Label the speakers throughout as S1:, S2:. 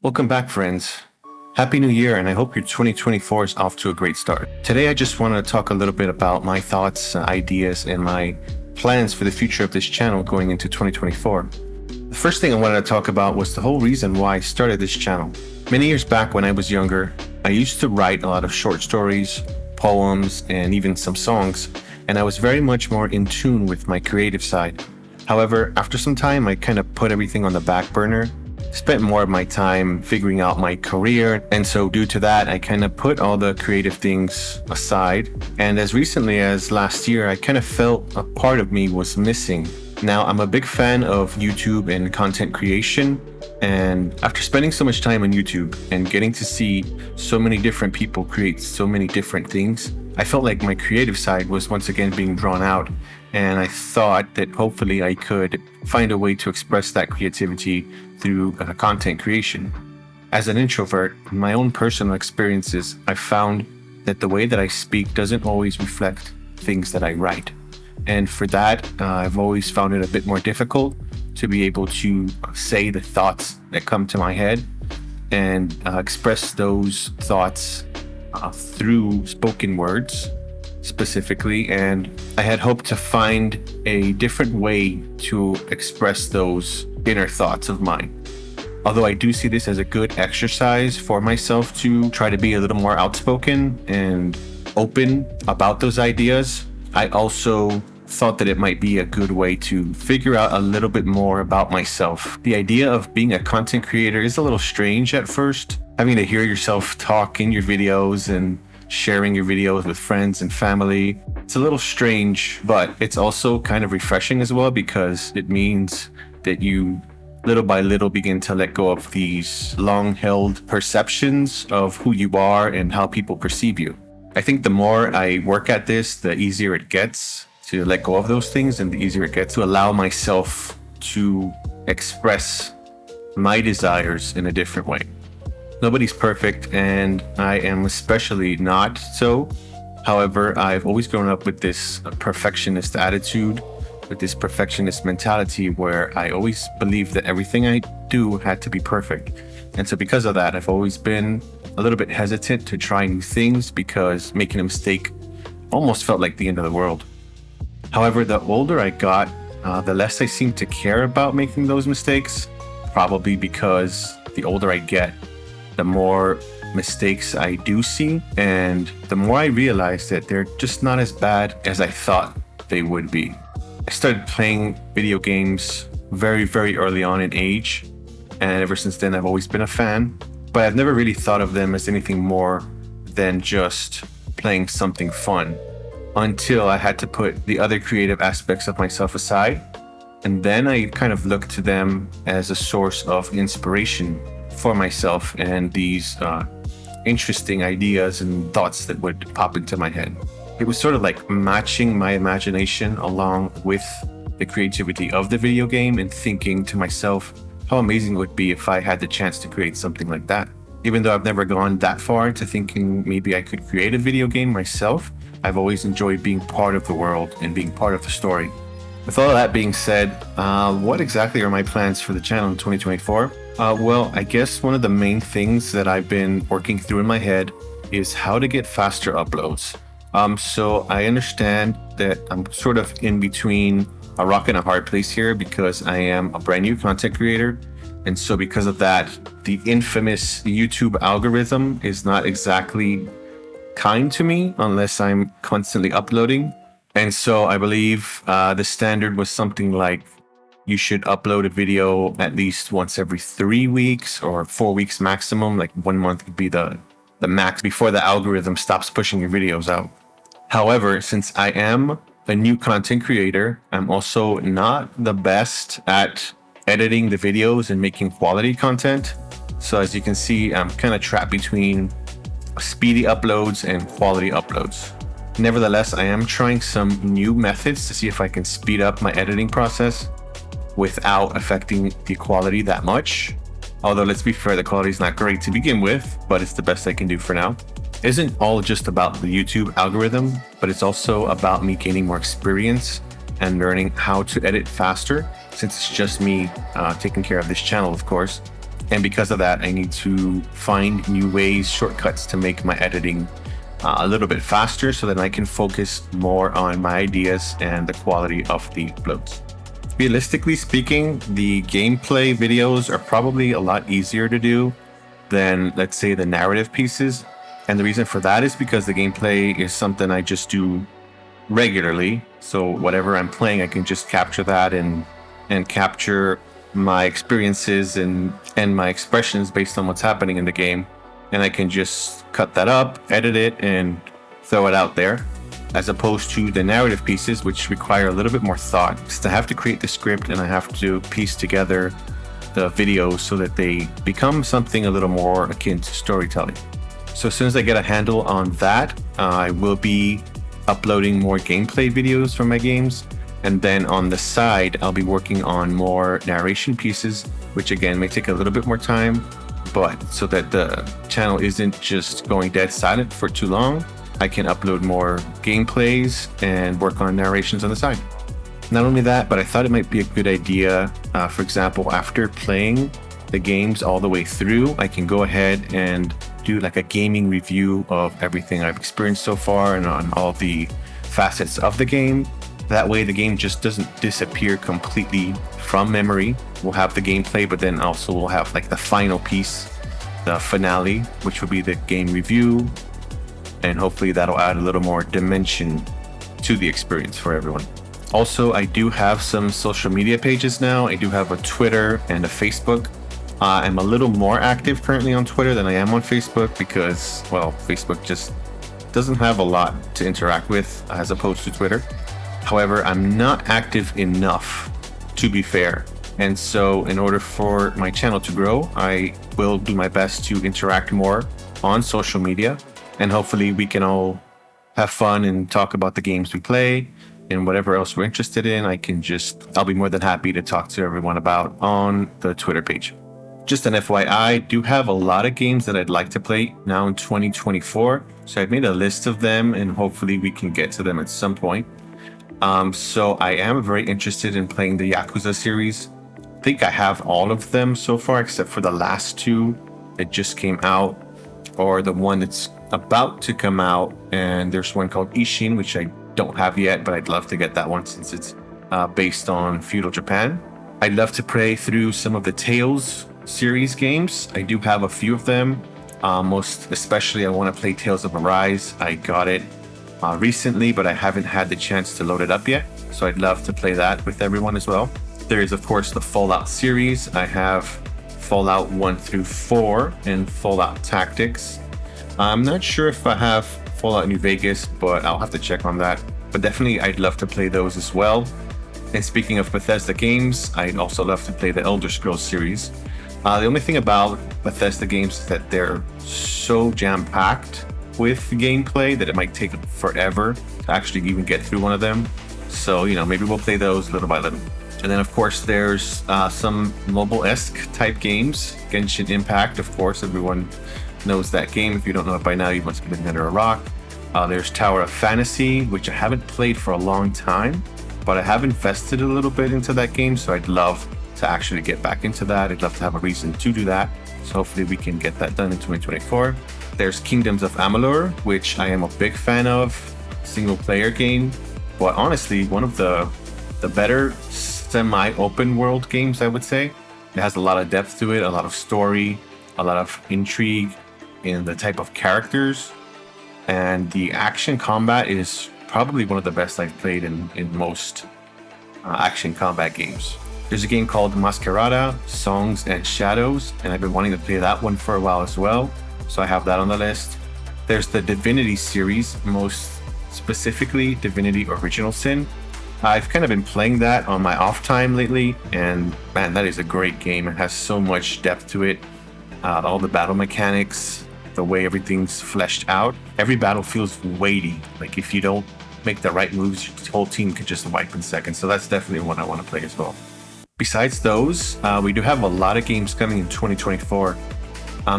S1: Welcome back, friends. Happy New Year, and I hope your 2024 is off to a great start. Today, I just want to talk a little bit about my thoughts, ideas, and my plans for the future of this channel going into 2024. The first thing I wanted to talk about was the whole reason why I started this channel. Many years back when I was younger, I used to write a lot of short stories, poems, and even some songs, and I was very much more in tune with my creative side. However, after some time, I kind of put everything on the back burner, spent more of my time figuring out my career, and so due to that, I kind of put all the creative things aside. And as recently as last year, I kind of felt a part of me was missing. Now, I'm a big fan of YouTube and content creation, and after spending so much time on YouTube and getting to see so many different people create so many different things, I felt like my creative side was once again being drawn out, and I thought that hopefully I could find a way to express that creativity through content creation. As an introvert, in my own personal experiences, I found that the way that I speak doesn't always reflect things that I write. And for that, I've always found it a bit more difficult to be able to say the thoughts that come to my head and express those thoughts through spoken words specifically. And I had hoped to find a different way to express those inner thoughts of mine. Although I do see this as a good exercise for myself to try to be a little more outspoken and open about those ideas, I also thought that it might be a good way to figure out a little bit more about myself. The idea of being a content creator is a little strange at first. Having to hear yourself talk in your videos and sharing your videos with friends and family, it's a little strange, but it's also kind of refreshing as well, because it means that you little by little begin to let go of these long-held perceptions of who you are and how people perceive you. I think the more I work at this, the easier it gets to let go of those things, and the easier it gets to allow myself to express my desires in a different way. Nobody's perfect, and I am especially not so. However, I've always grown up with this perfectionist attitude, with this perfectionist mentality where I always believed that everything I do had to be perfect. And so because of that, I've always been a little bit hesitant to try new things, because making a mistake almost felt like the end of the world. However, the older I got, the less I seemed to care about making those mistakes, probably because the older I get, the more mistakes I do see, and the more I realize that they're just not as bad as I thought they would be. I started playing video games very, very early on in age, and ever since then I've always been a fan, but I've never really thought of them as anything more than just playing something fun, until I had to put the other creative aspects of myself aside, and then I kind of looked to them as a source of inspiration for myself and these interesting ideas and thoughts that would pop into my head. It was sort of like matching my imagination along with the creativity of the video game, and thinking to myself how amazing it would be if I had the chance to create something like that. Even though I've never gone that far into thinking maybe I could create a video game myself, I've always enjoyed being part of the world and being part of the story. With all that being said, what exactly are my plans for the channel in 2024? Well, I guess one of the main things that I've been working through in my head is how to get faster uploads. So I understand that I'm sort of in between a rock and a hard place here, because I am a brand new content creator. And so because of that, the infamous YouTube algorithm is not exactly kind to me unless I'm constantly uploading. And so I believe the standard was something like you should upload a video at least once every 3 weeks or 4 weeks maximum. Like 1 month would be the max before the algorithm stops pushing your videos out. However, since I am a new content creator, I'm also not the best at editing the videos and making quality content. So as you can see, I'm kind of trapped between speedy uploads and quality uploads. Nevertheless, I am trying some new methods to see if I can speed up my editing process without affecting the quality that much. Although let's be fair, the quality is not great to begin with, but it's the best I can do for now. It isn't all just about the YouTube algorithm, but it's also about me gaining more experience and learning how to edit faster, since it's just me taking care of this channel, of course. And because of that, I need to find new ways, shortcuts to make my editing a little bit faster so that I can focus more on my ideas and the quality of the uploads. Realistically speaking, the gameplay videos are probably a lot easier to do than, let's say, the narrative pieces. And the reason for that is because the gameplay is something I just do regularly. So whatever I'm playing, I can just capture that and capture my experiences and my expressions based on what's happening in the game. And I can just cut that up, edit it, and throw it out there. As opposed to the narrative pieces, which require a little bit more thought, because I have to create the script and I have to piece together the videos so that they become something a little more akin to storytelling. So as soon as I get a handle on that, I will be uploading more gameplay videos from my games. And then on the side, I'll be working on more narration pieces, which again may take a little bit more time, but so that the channel isn't just going dead silent for too long, I can upload more gameplays and work on narrations on the side. Not only that, but I thought it might be a good idea, for example, after playing the games all the way through, I can go ahead and do like a gaming review of everything I've experienced so far and on all the facets of the game. That way the game just doesn't disappear completely from memory. We'll have the gameplay, but then also we'll have like the final piece, the finale, which will be the game review. And hopefully that'll add a little more dimension to the experience for everyone. Also, I do have some social media pages now. I do have a Twitter and a Facebook. I'm a little more active currently on Twitter than I am on Facebook because, well, Facebook just doesn't have a lot to interact with as opposed to Twitter. However, I'm not active enough, to be fair. And so in order for my channel to grow, I will do my best to interact more on social media. And hopefully we can all have fun and talk about the games we play and whatever else we're interested in. I'll be more than happy to talk to everyone about on the Twitter page. Just an FYI, I do have a lot of games that I'd like to play now in 2024. So I've made a list of them and hopefully we can get to them at some point. So I am very interested in playing the Yakuza series. I think I have all of them so far, except for the last two that just came out, or the one that's about to come out. And there's one called Ishin, which I don't have yet, but I'd love to get that one since it's based on feudal Japan. I'd love to play through some of the Tales series games. I do have a few of them. Most especially, I want to play Tales of Arise. I got it recently, but I haven't had the chance to load it up yet. So I'd love to play that with everyone as well. There is, of course, the Fallout series. I have Fallout 1 through 4 and Fallout Tactics. I'm not sure if I have Fallout New Vegas, but I'll have to check on that. But definitely, I'd love to play those as well. And speaking of Bethesda games, I'd also love to play the Elder Scrolls series. The only thing about Bethesda games is that they're so jam-packed with gameplay that it might take forever to actually even get through one of them. So, maybe we'll play those little by little. And then, of course, there's some mobile-esque type games. Genshin Impact, of course, everyone knows that game. If you don't know it by now, you must be living under a rock. There's Tower of Fantasy, which I haven't played for a long time, but I have invested a little bit into that game, so I'd love to actually get back into that. I'd love to have a reason to do that. So hopefully we can get that done in 2024. There's Kingdoms of Amalur, which I am a big fan of, single player game, but honestly, one of the better semi-open world games, I would say. It has a lot of depth to it, a lot of story, a lot of intrigue in the type of characters, and the action combat is probably one of the best I've played in most action combat games. There's a game called Masquerada, Songs and Shadows, and I've been wanting to play that one for a while as well, so I have that on the list. There's the Divinity series, most specifically Divinity Original Sin. I've kind of been playing that on my off time lately, and man, that is a great game. It has so much depth to it. All the battle mechanics, the way everything's fleshed out. Every battle feels weighty. Like if you don't make the right moves, your whole team can just wipe in seconds. So that's definitely one I want to play as well. Besides those, we do have a lot of games coming in 2024.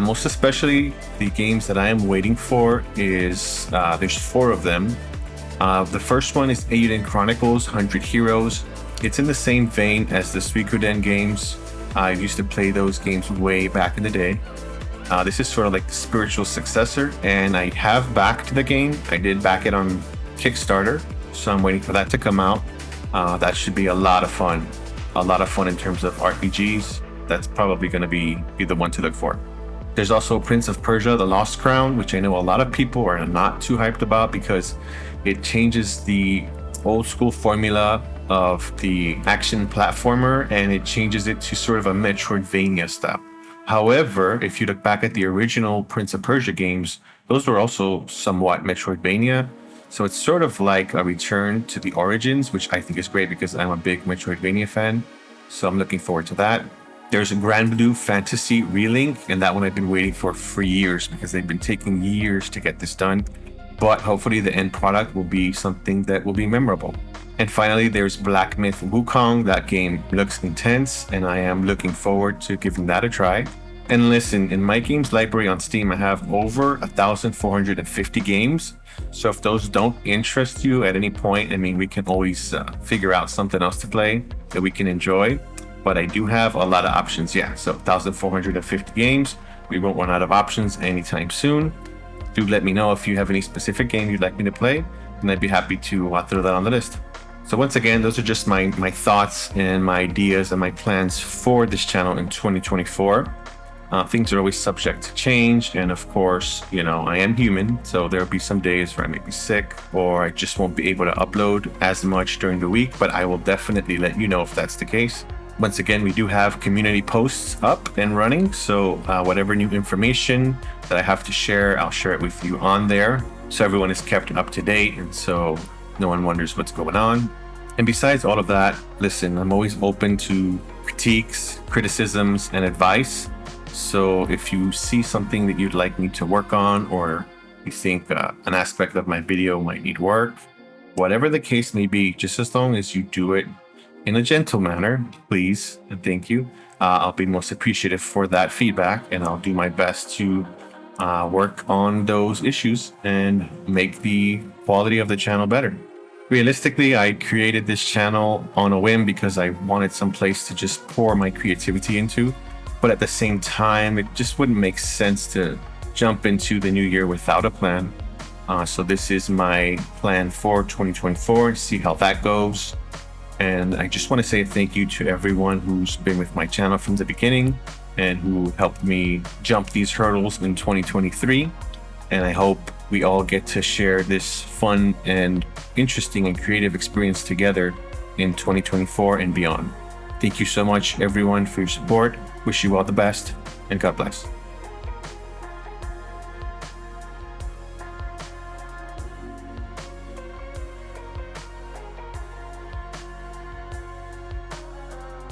S1: Most especially the games that I am waiting for is, there's 4 of them. The first one is Eiyuden Chronicles 100 Heroes. It's in the same vein as the Suikoden games. I used to play those games way back in the day. This is sort of like the spiritual successor, and I have backed the game. I did back it on Kickstarter, so I'm waiting for that to come out. That should be a lot of fun. A lot of fun in terms of RPGs. That's probably going to be the one to look for. There's also Prince of Persia, The Lost Crown, which I know a lot of people are not too hyped about because it changes the old school formula of the action platformer and it changes it to sort of a Metroidvania style. However, if you look back at the original Prince of Persia games, those were also somewhat Metroidvania. So it's sort of like a return to the origins, which I think is great because I'm a big Metroidvania fan. So I'm looking forward to that. There's a Grand Blue Fantasy Relink, and that one I've been waiting for years because they've been taking years to get this done. But hopefully the end product will be something that will be memorable. And finally, there's Black Myth Wukong. That game looks intense, and I am looking forward to giving that a try. And listen, in my games library on Steam, I have over 1,450 games. So if those don't interest you at any point, I mean, we can always figure out something else to play that we can enjoy. But I do have a lot of options, yeah. So 1,450 games. We won't run out of options anytime soon. Do let me know if you have any specific game you'd like me to play, and I'd be happy to throw that on the list. So once again, those are just my thoughts and my ideas and my plans for this channel in 2024. Things are always subject to change, and of course, you know, I am human, so there'll be some days where I may be sick or I just won't be able to upload as much during the week, but I will definitely let you know if that's the case. Once again, we do have community posts up and running, so whatever new information that I have to share, I'll share it with you on there, so everyone is kept up to date, and so no one wonders what's going on. And besides all of that, listen, I'm always open to critiques, criticisms, and advice. So if you see something that you'd like me to work on, or you think an aspect of my video might need work, whatever the case may be, just as long as you do it in a gentle manner, please, and thank you. I'll be most appreciative for that feedback, and I'll do my best to work on those issues and make the quality of the channel better. Realistically, I created this channel on a whim because I wanted some place to just pour my creativity into. But at the same time, it just wouldn't make sense to jump into the new year without a plan. So this is my plan for 2024, see how that goes. And I just want to say thank you to everyone who's been with my channel from the beginning and who helped me jump these hurdles in 2023. And I hope we all get to share this fun and interesting and creative experience together in 2024 and beyond. Thank you so much, everyone, for your support. Wish you all the best, and God bless.